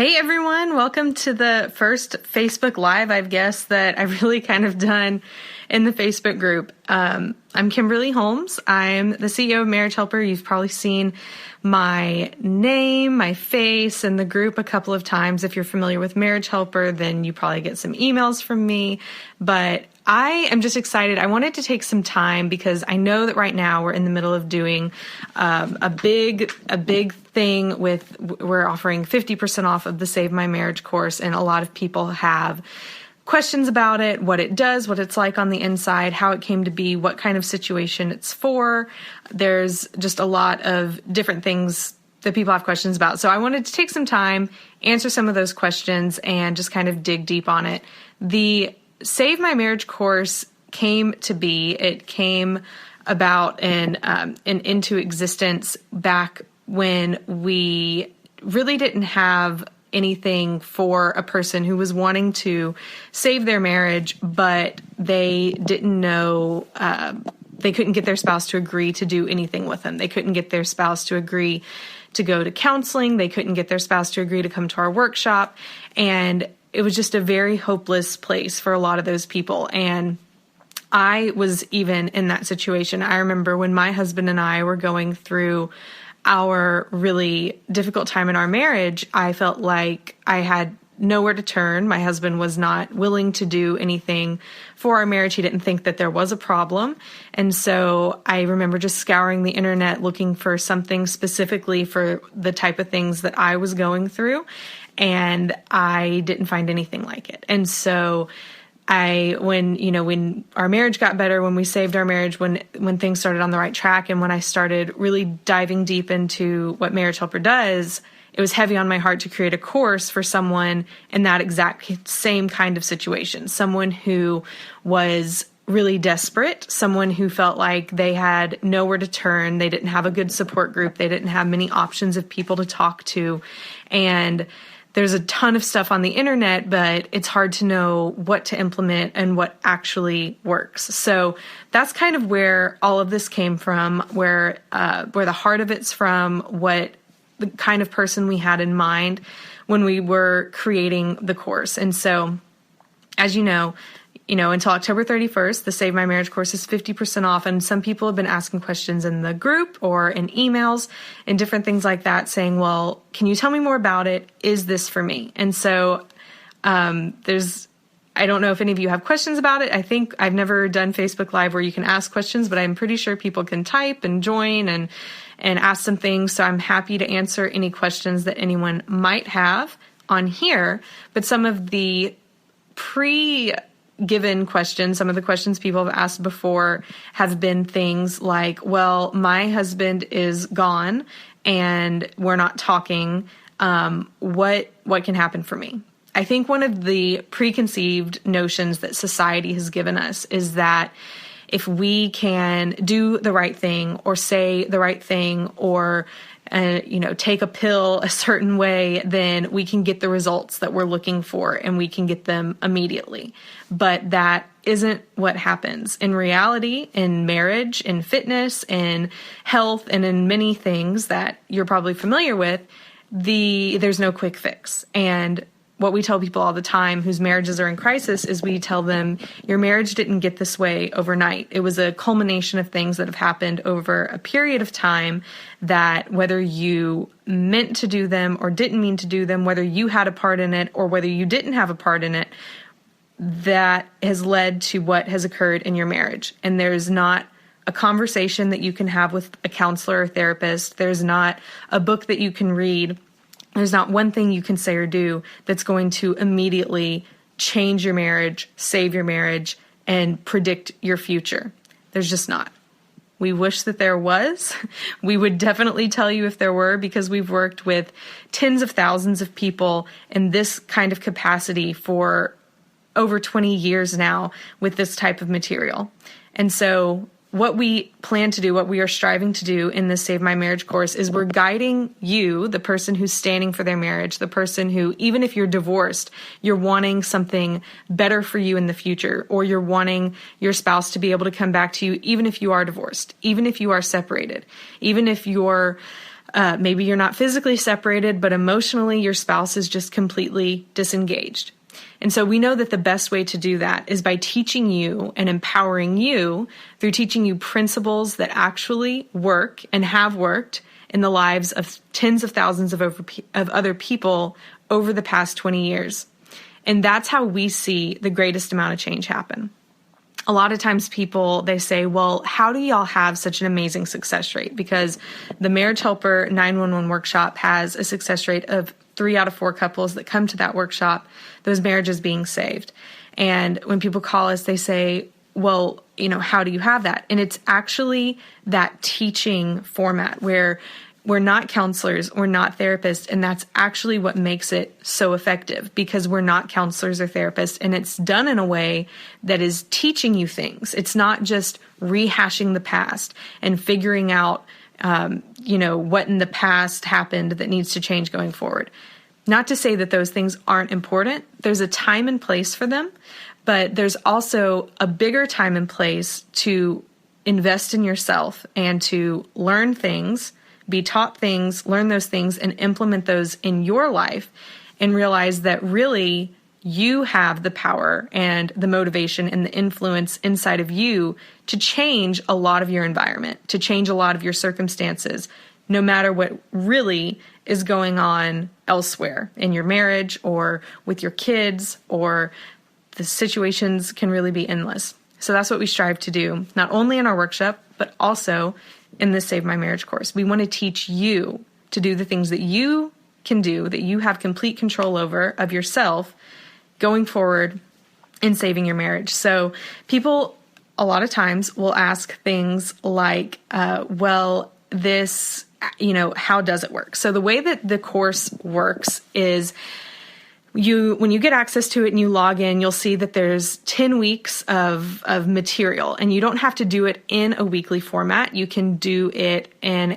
Hey everyone, welcome to the first Facebook Live, I guess, that I've really kind of done in the Facebook group. I'm Kimberly Holmes. I'm the CEO of Marriage Helper. You've probably seen my name, my face in the group a couple of times. If you're familiar with Marriage Helper, then you probably get some emails from me. But I am just excited. I wanted to take some time because I know that right now we're in the middle of doing a big thing we're offering 50% off of the Save My Marriage course, and a lot of people have questions about it, what it does, what it's like on the inside, how it came to be, what kind of situation it's for. There's just a lot of different things that people have questions about. So I wanted to take some time, answer some of those questions, and just kind of dig deep on it. The Save My Marriage course came to be. It came about and into existence back when we really didn't have anything for a person who was wanting to save their marriage, but they didn't know, they couldn't get their spouse to agree to do anything with them. They couldn't get their spouse to agree to go to counseling. They couldn't get their spouse to agree to come to our workshop. And it was just a very hopeless place for a lot of those people. And I was even in that situation. I remember when my husband and I were going through our really difficult time in our marriage, I felt like I had nowhere to turn. My husband was not willing to do anything for our marriage. He didn't think that there was a problem. And so I remember just scouring the internet looking for something specifically for the type of things that I was going through. And I didn't find anything like it. And so when our marriage got better, when we saved our marriage, when things started on the right track, and when I started really diving deep into what Marriage Helper does, it was heavy on my heart to create a course for someone in that exact same kind of situation. Someone who was really desperate, someone who felt like they had nowhere to turn, they didn't have a good support group, they didn't have many options of people to talk to, and there's a ton of stuff on the internet, but it's hard to know what to implement and what actually works. So that's kind of where all of this came from, where the heart of it's from, what the kind of person we had in mind when we were creating the course. And so, as you know, until October 31st, the Save My Marriage course is 50% off. And some people have been asking questions in the group or in emails and different things like that saying, well, can you tell me more about it? Is this for me? And so I don't know if any of you have questions about it. I think I've never done Facebook Live where you can ask questions, but I'm pretty sure people can type and join and ask some things. So I'm happy to answer any questions that anyone might have on here. But some of the given questions, some of the questions people have asked before have been things like, well, my husband is gone and we're not talking. What can happen for me? I think one of the preconceived notions that society has given us is that if we can do the right thing or say the right thing or take a pill a certain way, then we can get the results that we're looking for and we can get them immediately. But that isn't what happens. In reality, in marriage, in fitness, in health, and in many things that you're probably familiar with, there's no quick fix. And what we tell people all the time whose marriages are in crisis is we tell them, your marriage didn't get this way overnight. It was a culmination of things that have happened over a period of time that whether you meant to do them or didn't mean to do them, whether you had a part in it or whether you didn't have a part in it, that has led to what has occurred in your marriage. And there's not a conversation that you can have with a counselor or therapist. There's not a book that you can read. There's not one thing you can say or do that's going to immediately change your marriage, save your marriage, and predict your future. There's just not. We wish that there was. We would definitely tell you if there were, because we've worked with tens of thousands of people in this kind of capacity for over 20 years now with this type of material. And so what we plan to do, what we are striving to do in this Save My Marriage course is we're guiding you, the person who's standing for their marriage, the person who, even if you're divorced, you're wanting something better for you in the future, or you're wanting your spouse to be able to come back to you, even if you are divorced, even if you are separated, even if you're Maybe you're not physically separated, but emotionally your spouse is just completely disengaged. And so we know that the best way to do that is by teaching you and empowering you through teaching you principles that actually work and have worked in the lives of tens of thousands of other people over the past 20 years. And that's how we see the greatest amount of change happen. A lot of times people, they say, well, how do y'all have such an amazing success rate? Because the Marriage Helper 911 workshop has a success rate of 3 out of 4 couples that come to that workshop, those marriages being saved. And when people call us, they say, well, how do you have that? And it's actually that teaching format where we're not counselors, we're not therapists, and that's actually what makes it so effective, because we're not counselors or therapists, and it's done in a way that is teaching you things. It's not just rehashing the past and figuring out, what in the past happened that needs to change going forward. Not to say that those things aren't important. There's a time and place for them, but there's also a bigger time and place to invest in yourself and to learn things, be taught things, learn those things, and implement those in your life, and realize that really you have the power and the motivation and the influence inside of you to change a lot of your environment, to change a lot of your circumstances, no matter what really is going on elsewhere in your marriage or with your kids, or the situations can really be endless. So that's what we strive to do, not only in our workshop, but also in this Save My Marriage course. We want to teach you to do the things that you can do, that you have complete control over of yourself going forward in saving your marriage. So people a lot of times will ask things like, how does it work? So the way that the course works is when you get access to it and you log in, you'll see that there's 10 weeks of material, and you don't have to do it in a weekly format. You can do it in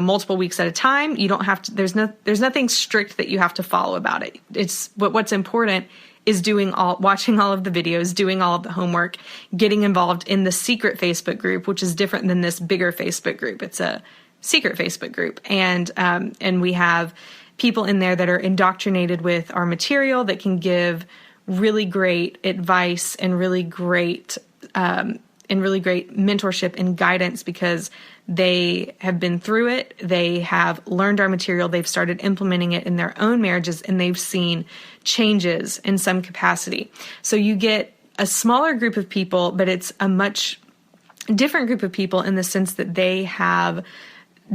multiple weeks at a time. You don't have to, there's nothing strict that you have to follow about it. It's what's important is watching all of the videos, doing all of the homework, getting involved in the secret Facebook group, which is different than this bigger Facebook group. It's a secret Facebook group. And we have people in there that are indoctrinated with our material that can give really great advice and really great mentorship and guidance, because they have been through it. They have learned our material. They've started implementing it in their own marriages, and they've seen changes in some capacity. So you get a smaller group of people, but it's a much different group of people in the sense that they have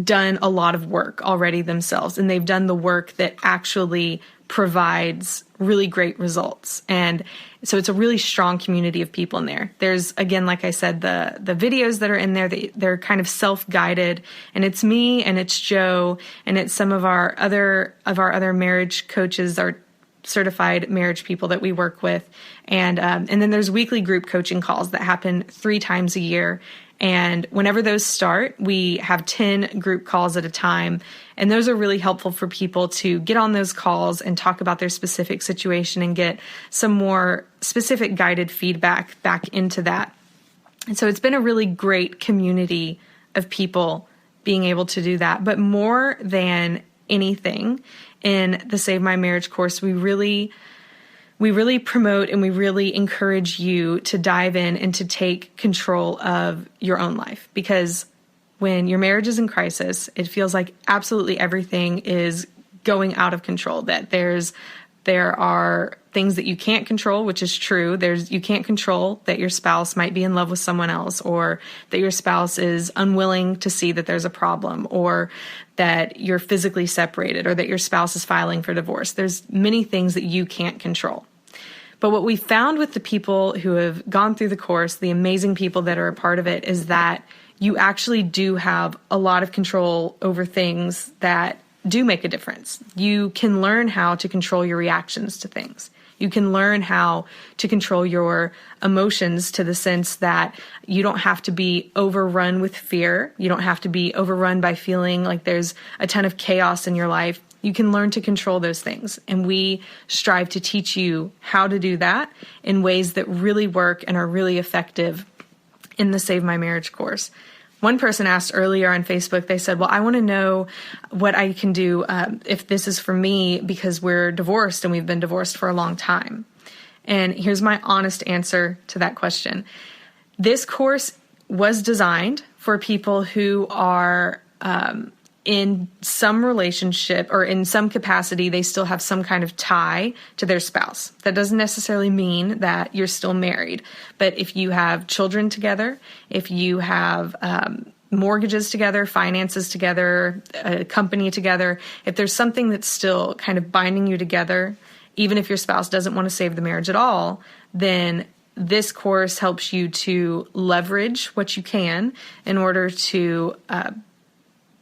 done a lot of work already themselves, and they've done the work that actually provides really great results. And so it's a really strong community of people in there. There's, again, like I said, the videos that are in there, they're kind of self-guided, and it's me and it's Joe and it's some of our other marriage coaches, our certified marriage people that we work with. And then there's weekly group coaching calls that happen 3 times a year. And whenever those start, we have 10 group calls at a time. And those are really helpful for people to get on those calls and talk about their specific situation and get some more specific guided feedback back into that. And so it's been a really great community of people being able to do that. But more than anything, in the Save My Marriage course, we really promote and we really encourage you to dive in and to take control of your own life. Because when your marriage is in crisis, it feels like absolutely everything is going out of control. That there are things that you can't control, which is true. You can't control that your spouse might be in love with someone else, or that your spouse is unwilling to see that there's a problem, or that you're physically separated, or that your spouse is filing for divorce. There's many things that you can't control. But what we found with the people who have gone through the course, the amazing people that are a part of it, is that you actually do have a lot of control over things that do make a difference. You can learn how to control your reactions to things. You can learn how to control your emotions, to the sense that you don't have to be overrun with fear. You don't have to be overrun by feeling like there's a ton of chaos in your life. You can learn to control those things. And we strive to teach you how to do that in ways that really work and are really effective in the Save My Marriage course. One person asked earlier on Facebook, they said, well, I want to know what I can do if this is for me because we're divorced and we've been divorced for a long time. And here's my honest answer to that question. This course was designed for people who are in some relationship or in some capacity, they still have some kind of tie to their spouse. That doesn't necessarily mean that you're still married. But if you have children together, if you have mortgages together, finances together, a company together, if there's something that's still kind of binding you together, even if your spouse doesn't want to save the marriage at all, then this course helps you to leverage what you can in order to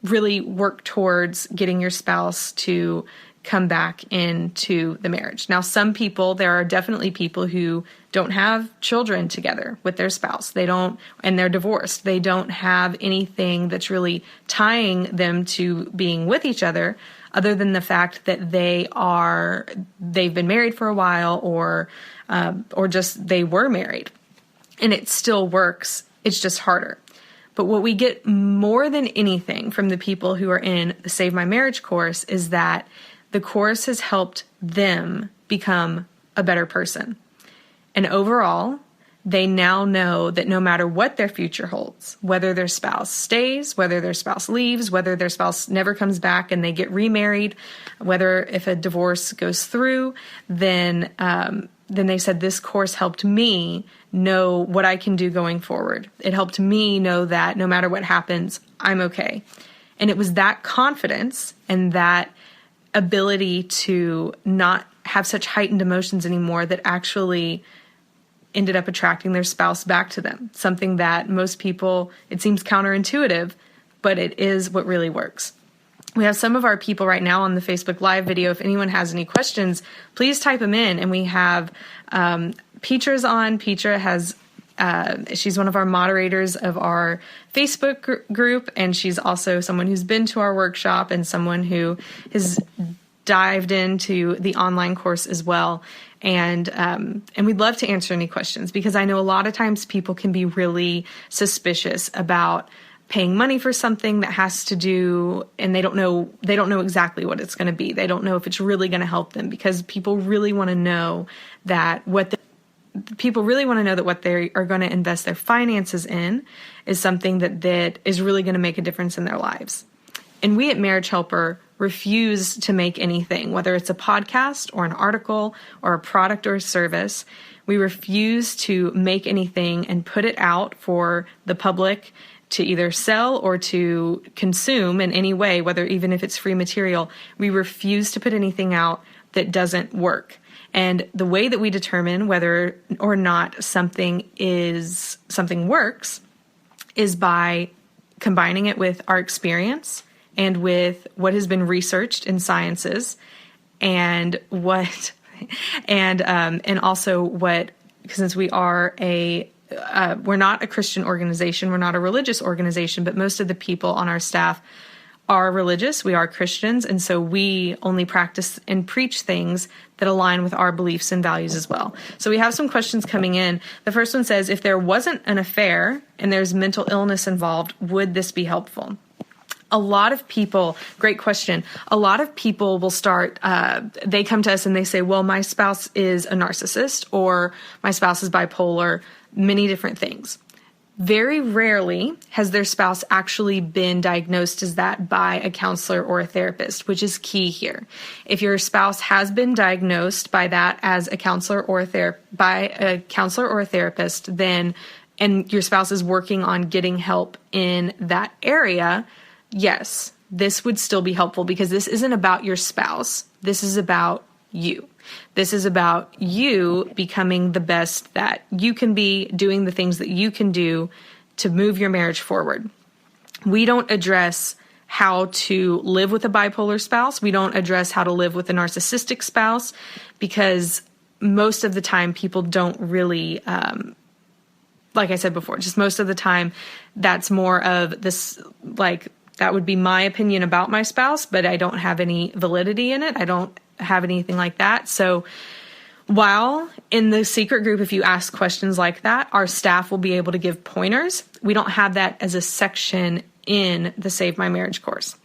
really work towards getting your spouse to come back into the marriage. Now, there are definitely people who don't have children together with their spouse. And they're divorced. They don't have anything that's really tying them to being with each other than the fact that they've been married for a while or just they were married. And it still works. It's just harder. But what we get more than anything from the people who are in the Save My Marriage course is that the course has helped them become a better person. And overall, they now know that no matter what their future holds, whether their spouse stays, whether their spouse leaves, whether their spouse never comes back and they get remarried, whether if a divorce goes through, then they said, this course helped me know what I can do going forward. It helped me know that no matter what happens, I'm okay. And it was that confidence and that ability to not have such heightened emotions anymore that actually ended up attracting their spouse back to them. Something that most people, it seems counterintuitive, but it is what really works. We have some of our people right now on the Facebook Live video. If anyone has any questions, please type them in. And we have Petra's on. Petra she's one of our moderators of our Facebook group, and she's also someone who's been to our workshop and someone who has dived into the online course as well. And we'd love to answer any questions, because I know a lot of times people can be really suspicious about paying money for something that has to do, and they don't know exactly what it's going to be. They don't know if it's really going to help them, because people really want to know that what they are going to invest their finances in is something that is really going to make a difference in their lives. And we at Marriage Helper refuse to make anything, whether it's a podcast or an article or a product or a service. We refuse to make anything and put it out for the public to either sell or to consume in any way, even if it's free material. We refuse to put anything out that doesn't work. And the way that we determine whether or not something works is by combining it with our experience and with what has been researched in sciences, and since we are we're not a Christian organization, we're not a religious organization, but most of the people on our staff are religious. We are Christians, and so we only practice and preach things that align with our beliefs and values as well. So we have some questions coming in. The first one says, if there wasn't an affair and there's mental illness involved, would this be helpful? A lot of people, great question. A lot of people will start, they come to us and they say, well, my spouse is a narcissist, or my spouse is bipolar, many different things. Very rarely has their spouse actually been diagnosed as that by a counselor or a therapist, which is key here. If your spouse has been diagnosed by that as a counselor or by a counselor or a therapist, then, and your spouse is working on getting help in that area, yes, this would still be helpful, because this isn't about your spouse. This is about you. This is about you becoming the best that you can be, doing the things that you can do to move your marriage forward. We don't address how to live with a bipolar spouse. We don't address how to live with a narcissistic spouse, because most of the time people don't really, like I said before, just most of the time that's more of this, like, that would be my opinion about my spouse, but I don't have any validity in it. I don't have anything like that. So While in the secret group, if you ask questions like that, our staff will be able to give pointers. We don't have that as a section in the Save My Marriage course.